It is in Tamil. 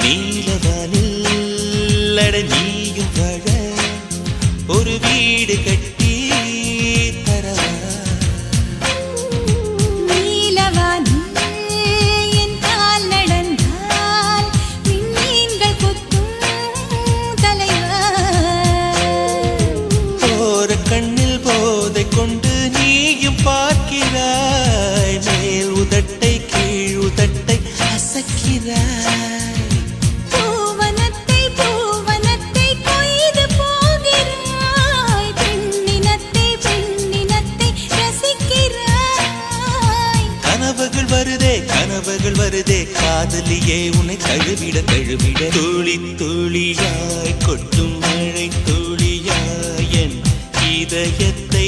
நீலவானில் அட நீயும் வாழ ஒரு வீடு கட்டி தரவா நீலவானில் என் கால் நடந்தால் விண்மீன்கள் கொத்தும் தலைவா போற கண்ணில் போதை கொண்டு நீயும் பார்க்கிறாய் மேல் உதட்டை கீழ் உதட்டை அசக்கிறாய் பூவனத்தை பூவனத்தை கொய்து போகிறாய் பெண்ணினத்தை பெண்ணினத்தை ரசிக்கிறாய் கனவுகள் வருதே காதலியே உன்னை தழுவிட தழுவிட துளி துளியாய் கொட்டும் மழை துளியாய் என் இதயத்தை